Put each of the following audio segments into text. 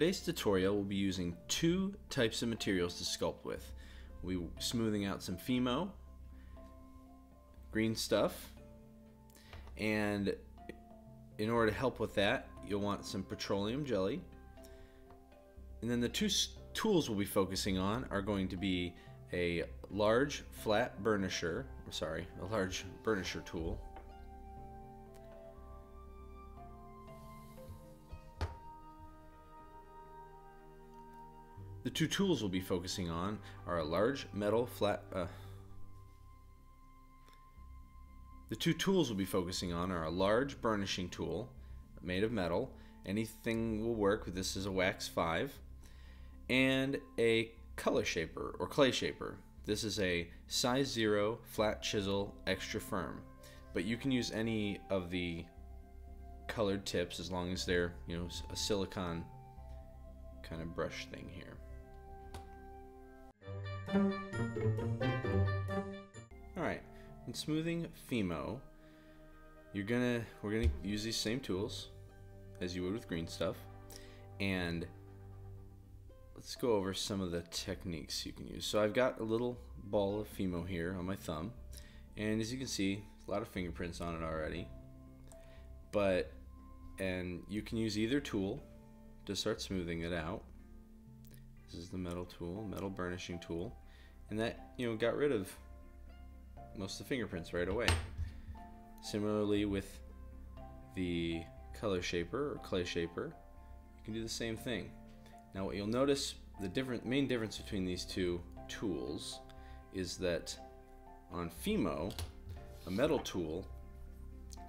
today's tutorial we'll be using two types of materials to sculpt with. We're smoothing out some Fimo, green stuff, and in order to help with that you'll want some petroleum jelly. And then the two tools we'll be focusing on are going to be a large flat burnisher, a large burnisher tool, the two tools we'll be focusing on are a large metal flat the two tools we'll be focusing on are a large burnishing tool made of metal, anything will work, this is a wax 5, and a color shaper or clay shaper. This is a size 0 flat chisel extra firm, but you can use any of the colored tips as long as they're, a silicone kind of brush thing here. Alright, in smoothing Fimo, we're gonna use these same tools as you would with green stuff, and let's go over some of the techniques you can use. So I've got a little ball of Fimo here on my thumb, and as you can see, a lot of fingerprints on it already. And you can use either tool to start smoothing it out. This is the metal tool, metal burnishing tool, and that got rid of most of the fingerprints right away. Similarly with the color shaper or clay shaper, you can do the same thing. Now what you'll notice, the main difference between these two tools is that on Fimo, a metal tool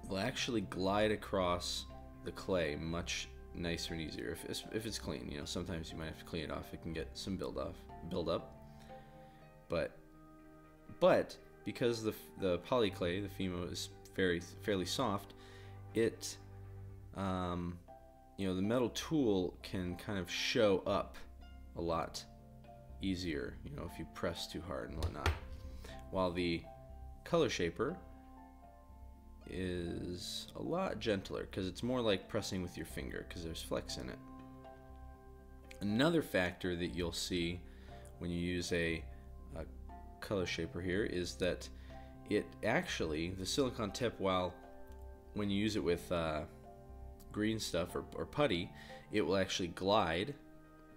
will actually glide across the clay much nicer and easier if it's clean. Sometimes you might have to clean it off, it can get some build up, but because the Polyclay, the Fimo, is fairly soft, it the metal tool can kind of show up a lot easier, if you press too hard and whatnot. While the color shaper is a lot gentler because it's more like pressing with your finger because there's flex in it. Another factor that you'll see when you use a color shaper here is that it actually, the silicone tip, when you use it with green stuff or putty, it will actually glide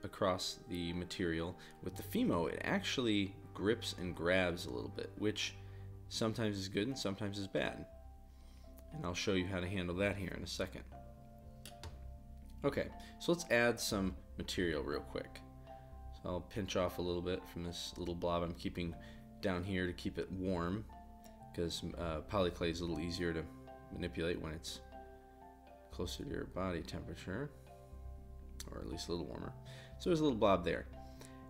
across the material. With the Fimo, it actually grips and grabs a little bit, which sometimes is good and sometimes is bad. And I'll show you how to handle that here in a second. Okay, so let's add some material real quick. So I'll pinch off a little bit from this little blob I'm keeping down here to keep it warm, because Polyclay is a little easier to manipulate when it's closer to your body temperature, or at least a little warmer. So there's a little blob there.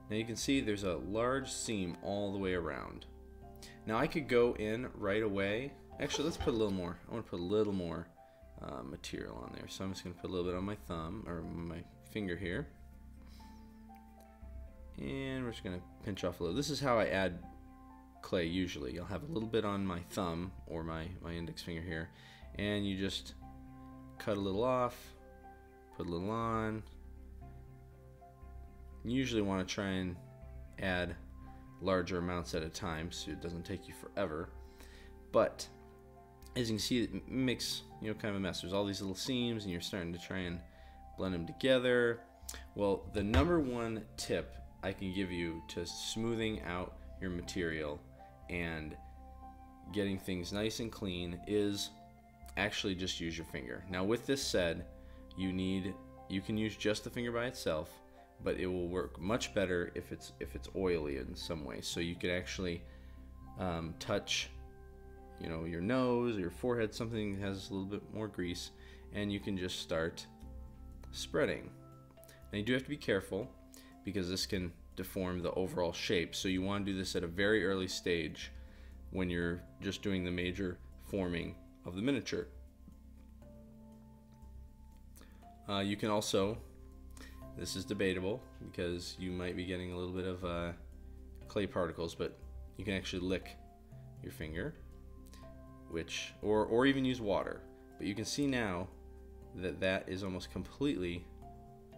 Now you can see there's a large seam all the way around. Now I could go in right away. Actually, let's put a little more. I want to put a little more material on there. So I'm just going to put a little bit on my thumb, or my finger here. And we're just going to pinch off a little. This is how I add clay usually. I'll have a little bit on my thumb or my index finger here, and you just cut a little off, put a little on. You usually want to try and add larger amounts at a time so it doesn't take you forever. But as you can see, it makes kind of a mess. There's all these little seams and you're starting to try and blend them together. Well, the number one tip I can give you to smoothing out your material and getting things nice and clean is actually just use your finger. Now with this said, you can use just the finger by itself, but it will work much better if it's oily in some way. So you could actually touch your nose or your forehead, something that has a little bit more grease, and you can just start spreading. Now you do have to be careful because this can deform the overall shape, so you want to do this at a very early stage when you're just doing the major forming of the miniature. You can also, this is debatable because you might be getting a little bit of clay particles, but you can actually lick your finger, or even use water. But you can see now that that is almost completely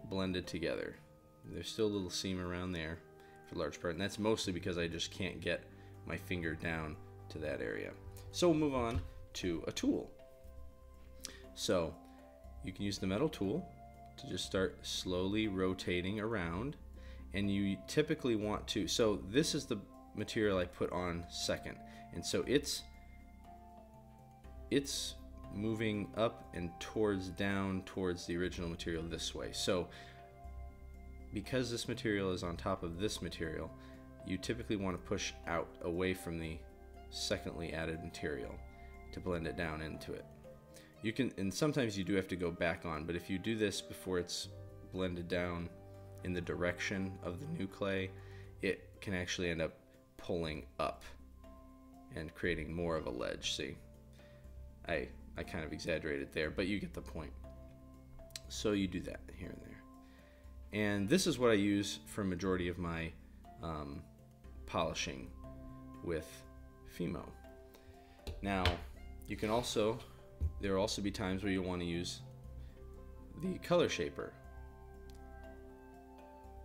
blended together. There's still a little seam around there for the large part, and that's mostly because I just can't get my finger down to that area. So we'll move on to a tool. So you can use the metal tool to just start slowly rotating around, and you typically want to, so this is the material I put on second, and so it's moving up and down towards the original material this way. So because this material is on top of this material, you typically want to push out away from the secondly added material to blend it down into it. You can, and sometimes you do have to go back on, but if you do this before it's blended down in the direction of the new clay, it can actually end up pulling up and creating more of a ledge. See, I kind of exaggerated there, but you get the point. So you do that here and there. And this is what I use for a majority of my polishing with Fimo. Now, you can also, there will also be times where you'll want to use the color shaper.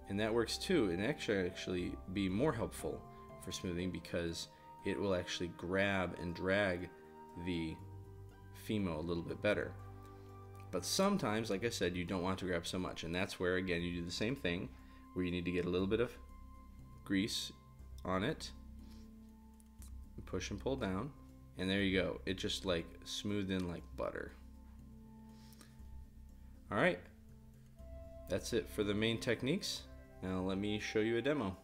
And that works too, and actually be more helpful for smoothing because it will actually grab and drag the Fimo a little bit better. But sometimes, like I said, you don't want to grab so much, and that's where, again, you do the same thing, where you need to get a little bit of grease on it, push and pull down, and there you go. It just like smoothed in like butter. All right, that's it for the main techniques. Now let me show you a demo.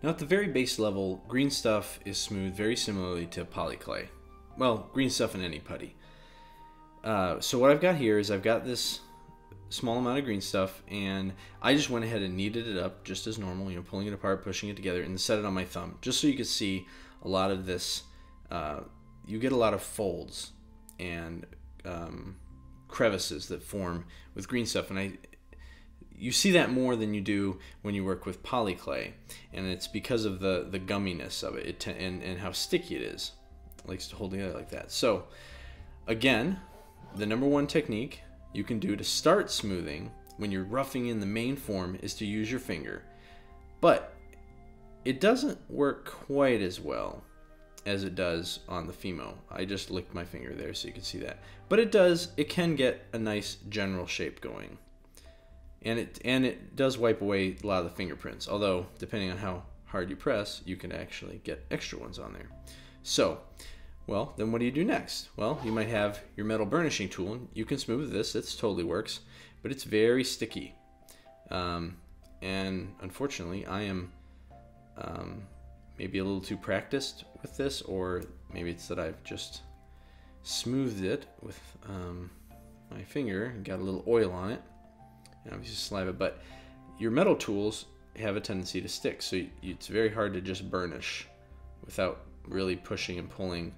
Now at the very base level, green stuff is smoothed very similarly to Polyclay. Well, green stuff in any putty. So what I've got here is I've got this small amount of green stuff, and I just went ahead and kneaded it up just as normal, you know, pulling it apart, pushing it together, and set it on my thumb, just so you could see a lot of this. You get a lot of folds and crevices that form with green stuff, and you see that more than you do when you work with Polyclay, and it's because of the gumminess of it, and how sticky it is. It likes to hold together like that. So again, the number one technique you can do to start smoothing when you're roughing in the main form is to use your finger. But it doesn't work quite as well as it does on the Fimo. I just licked my finger there so you can see that. But it can get a nice general shape going. And it does wipe away a lot of the fingerprints, although depending on how hard you press, you can actually get extra ones on there. So, well, then what do you do next? Well, you might have your metal burnishing tool. You can smooth this, it totally works, but it's very sticky. And unfortunately, I am maybe a little too practiced with this, or maybe it's that I've just smoothed it with my finger and got a little oil on it, and obviously saliva, but your metal tools have a tendency to stick, so it's very hard to just burnish without really pushing and pulling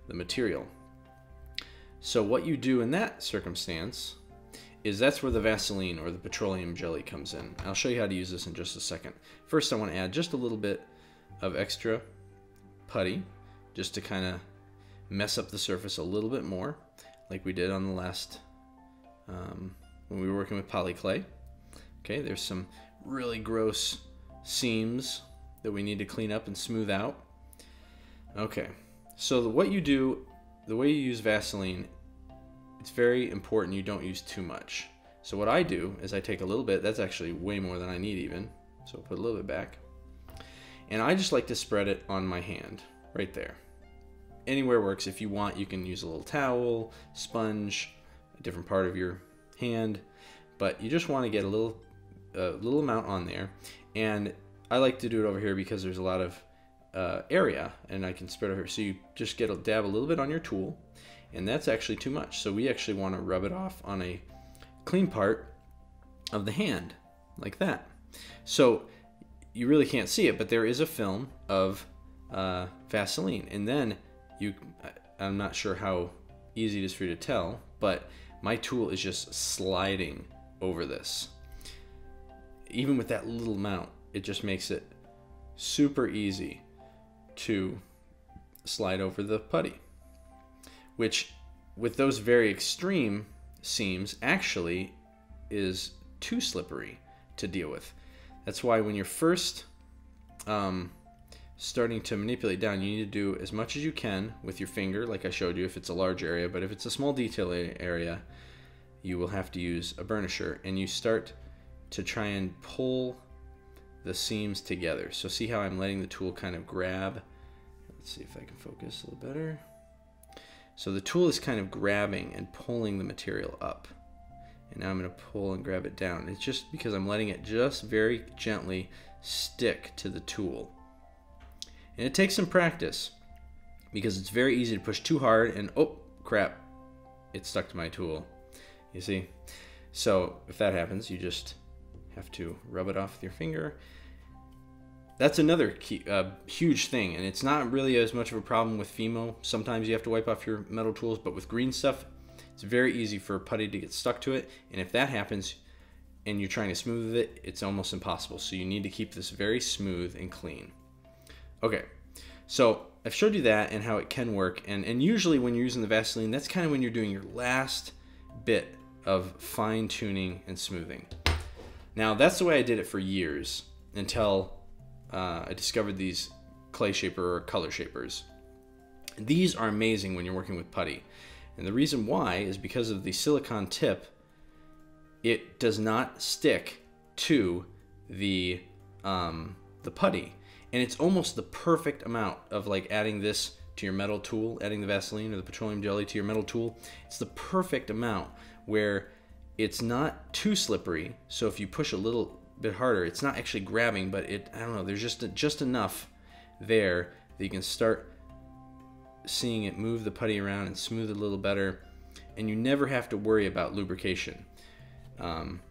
the material. So what you do in that circumstance is that's where the Vaseline or the petroleum jelly comes in. I'll show you how to use this in just a second. First, I want to add just a little bit of extra putty just to kind of mess up the surface a little bit more, like we did on the last when we were working with Polyclay. Okay, there's some really gross seams that we need to clean up and smooth out. Okay, so what you do, the way you use Vaseline, it's very important you don't use too much. So what I do is I take a little bit, that's actually way more than I need even, so I'll put a little bit back. And I just like to spread it on my hand, right there. Anywhere works. If you want, you can use a little towel, sponge, a different part of your hand, but you just want to get a little amount on there. And I like to do it over here because there's a lot of area, and I can spread over here. So you just dab a little bit on your tool, and that's actually too much. So we actually want to rub it off on a clean part of the hand, like that. So you really can't see it, but there is a film of Vaseline, and then I'm not sure how easy it is for you to tell, but my tool is just sliding over this. Even with that little amount, it just makes it super easy to slide over the putty, which with those very extreme seams actually is too slippery to deal with. That's why when you're first starting to manipulate down, you need to do as much as you can with your finger, like I showed you if it's a large area, but if it's a small detail area, you will have to use a burnisher, and you start to try and pull the seams together. So see how I'm letting the tool kind of grab. Let's see if I can focus a little better. So the tool is kind of grabbing and pulling the material up. And now I'm going to pull and grab it down. It's just because I'm letting it just very gently stick to the tool. And it takes some practice because it's very easy to push too hard and oh crap, it stuck to my tool. You see? So if that happens, you just have to rub it off with your finger. That's another key, huge thing, and it's not really as much of a problem with Fimo. Sometimes you have to wipe off your metal tools, but with green stuff, it's very easy for putty to get stuck to it, and if that happens and you're trying to smooth it, it's almost impossible. So you need to keep this very smooth and clean. Okay, so I've showed you that and how it can work, and usually when you're using the Vaseline, that's kind of when you're doing your last bit of fine-tuning and smoothing. Now, that's the way I did it for years until I discovered these clay shaper or color shapers. These are amazing when you're working with putty. And the reason why is because of the silicone tip. It does not stick to the putty. And it's almost the perfect amount of like adding this to your metal tool, adding the Vaseline or the petroleum jelly to your metal tool. It's the perfect amount where it's not too slippery. So if you push a little bit harder. It's not actually grabbing, but I don't know, there's just enough there that you can start seeing it move the putty around and smooth it a little better, and you never have to worry about lubrication.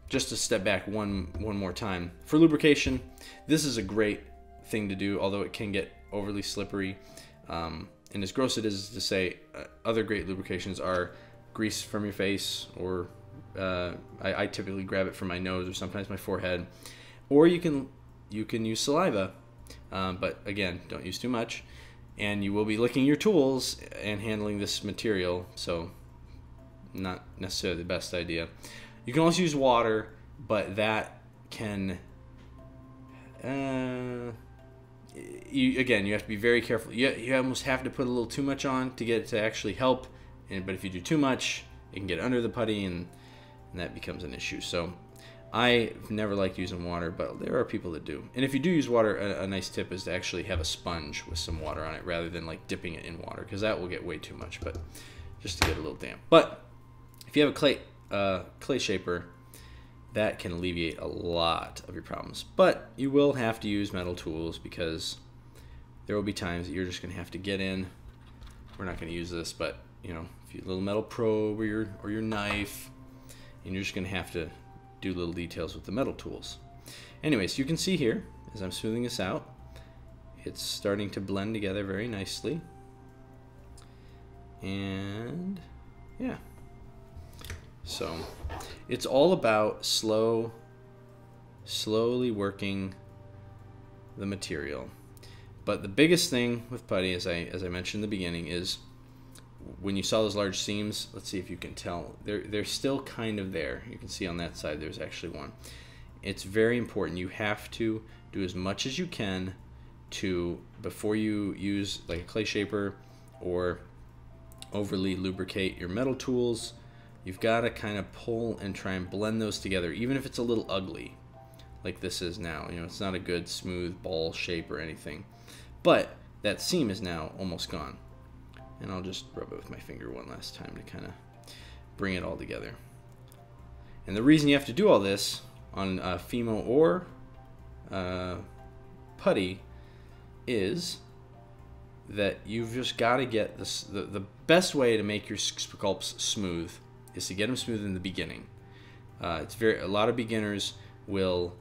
Just to step back one more time. For lubrication, this is a great thing to do, although it can get overly slippery. And as gross it is to say, other great lubrications are grease from your face, or I typically grab it from my nose or sometimes my forehead. Or you can use saliva, but again, don't use too much. And you will be licking your tools and handling this material, so not necessarily the best idea. You can also use water, but that can, again, you have to be very careful. You almost have to put a little too much on to get it to actually help. But if you do too much, it can get under the putty, and that becomes an issue. So I've never liked using water, but there are people that do. And if you do use water, a nice tip is to actually have a sponge with some water on it rather than like dipping it in water, because that will get way too much, but just to get a little damp. But if you have a clay shaper, that can alleviate a lot of your problems. But you will have to use metal tools, because there will be times that you're just going to have to get in. We're not going to use this, but you know, if you have a little metal probe or your knife, and you're just going to have to do little details with the metal tools. Anyways, you can see here as I'm smoothing this out, it's starting to blend together very nicely. And yeah. So it's all about slowly working the material. But the biggest thing with putty, as I mentioned in the beginning, is when you saw those large seams, let's see if you can tell, they're still kind of there. You can see on that side there's actually one. It's very important. You have to do as much as you can before you use like a clay shaper or overly lubricate your metal tools. You've got to kind of pull and try and blend those together, even if it's a little ugly, like this is now. You know, it's not a good smooth ball shape or anything. But that seam is now almost gone. And I'll just rub it with my finger one last time to kind of bring it all together. And the reason you have to do all this on Fimo or putty is that you've just got to get this. The best way to make your sculpts smooth is to get them smooth in the beginning. A lot of beginners will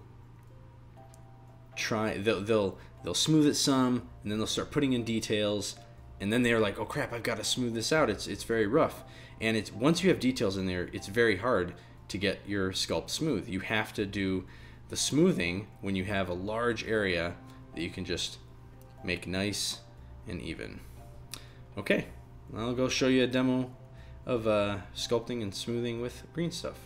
try. They'll smooth it some, and then they'll start putting in details, and then they're like, oh crap, I've got to smooth this out. It's very rough, and once you have details in there, it's very hard to get your sculpt smooth. You have to do the smoothing when you have a large area that you can just make nice and even. Okay, I'll go show you a demo of sculpting and smoothing with green stuff.